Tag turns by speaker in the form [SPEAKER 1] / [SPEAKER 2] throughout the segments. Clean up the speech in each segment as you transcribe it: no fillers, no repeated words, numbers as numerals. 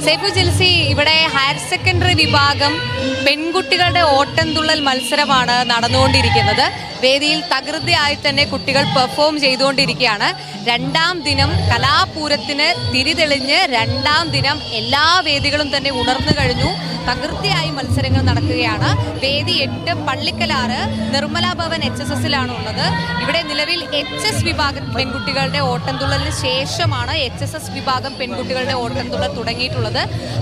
[SPEAKER 1] സേഫു ജിൽസി, ഇവിടെ higher secondary വിഭാഗം പെൺകുട്ടികളുടെ ഓട്ടംതുള്ളൽ മത്സരമാണ് നടന്നുകൊണ്ടിരിക്കുന്നത്. വേദിയിൽ തകൃതിയായി തന്നെ കുട്ടികൾ പെർഫോം ചെയ്തുകൊണ്ടിരിക്കുകയാണ്. രണ്ടാം ദിനം കലാപൂരത്തിന് തിരിതെളിഞ്ഞ് രണ്ടാം ദിനം എല്ലാ വേദികളും തന്നെ ഉണർന്നു കഴിഞ്ഞു. തകൃതിയായി മത്സരങ്ങൾ നടക്കുകയാണ്. വേദി 8 പള്ളിക്കലാറ് നിർമ്മല ഭവൻ HSSലാണ് ഉള്ളത്. ഇവിടെ നിലവിൽ HS വിഭാഗം പെൺകുട്ടികളുടെ ഓട്ടംതുള്ളലിന് ശേഷമാണ് HSS വിഭാഗം പെൺകുട്ടികളുടെ ഓട്ടംതുള്ളൽ തുടങ്ങിയിട്ടുള്ളത്.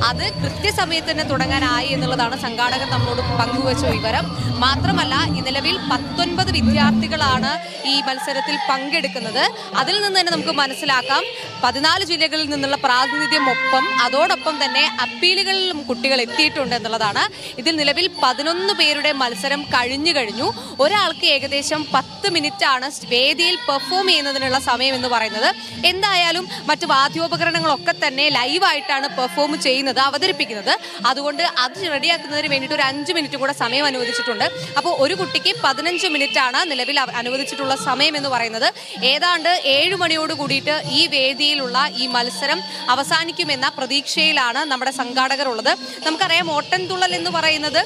[SPEAKER 1] അത് കൃത്യസമയത്ത് തന്നെ തുടങ്ങാനായി എന്നുള്ളതാണ് സംഘാടകർ നമ്മളോട് പങ്കുവച്ച വിവരം. മാത്രമല്ല, ഈ നിലവിൽ 19 വിദ്യാർത്ഥികളാണ് ഈ മത്സരത്തിൽ പങ്കെടുക്കുന്നത്. അതിൽ നിന്ന് തന്നെ നമുക്ക് മനസ്സിലാക്കാം 14 ജില്ലകളിൽ നിന്നുള്ള പ്രാതിനിധ്യം ഒപ്പം അതോടൊപ്പം തന്നെ അപ്പീലുകളിലും കുട്ടികൾ എത്തിയിട്ടുണ്ട് എന്നുള്ളതാണ്. ഇതിൽ നിലവിൽ 11 പേരുടെ മത്സരം കഴിഞ്ഞു. ഒരാൾക്ക് ഏകദേശം 10 മിനിറ്റാണ് വേദിയിൽ പെർഫോം ചെയ്യുന്നതിനുള്ള സമയം എന്ന് പറയുന്നത്. എന്തായാലും മറ്റു വാദ്യോപകരണങ്ങളൊക്കെ തന്നെ ലൈവായിട്ടാണ് പെർഫോം ചെയ്യുന്നത്, അവതരിപ്പിക്കുന്നത്. അതുകൊണ്ട് അത് റെഡിയാക്കുന്നതിന് വേണ്ടിയിട്ട് ഒരു 5 മിനിറ്റ് കൂടെ സമയം അനുവദിച്ചിട്ടുണ്ട്. അപ്പോൾ ഒരു കുട്ടിക്ക് 15 മിനിറ്റാണ് നിലവിൽ അനുവദിച്ചിട്ടുള്ള സമയം എന്ന് പറയുന്നത്. ഏതാണ്ട് 7 മണിയോട് കൂടിയിട്ട് ഈ വേദിയിലുള്ള ഈ മത്സരം അവസാനിക്കുമെന്ന പ്രതീക്ഷയിലാണ് നമ്മുടെ സംഘാടകർ ഉള്ളത്. നമുക്കറിയാം, ഓട്ടംതുള്ളൽ എന്ന് പറയുന്നത്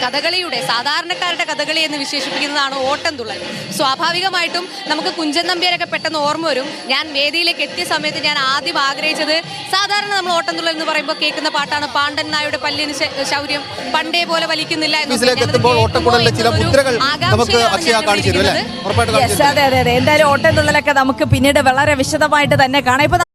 [SPEAKER 1] കഥകളിയുടെ സാധാരണക്കാരുടെ കഥകളി എന്ന് വിശേഷിപ്പിക്കുന്നതാണ് ഓട്ടംതുള്ളൽ. സ്വാഭാവികമായിട്ടും നമുക്ക് കുഞ്ചൻ നമ്പ്യാരൊക്കെ പെട്ടെന്ന് ഓർമ്മ വരും. ഞാൻ വേദിയിലേക്ക് എത്തിയ സമയത്ത് ഞാൻ ആദ്യം ആഗ്രഹിച്ചത്, സാധാരണ നമ്മൾ ഓട്ടംതുള്ളൽ എന്ന് പറയുമ്പോൾ കേൾക്കുന്ന പാട്ടാണ് പാണ്ഡൻ നായുടെ പല്ലിന് ശൗര്യം പണ്ടേ പോലെ വലിക്കുന്നില്ല
[SPEAKER 2] എന്തായാലും ഓട്ടംതുള്ളലൊക്കെ നമുക്ക് പിന്നീട് വളരെ വിശദമായിട്ട് തന്നെ കാണാം.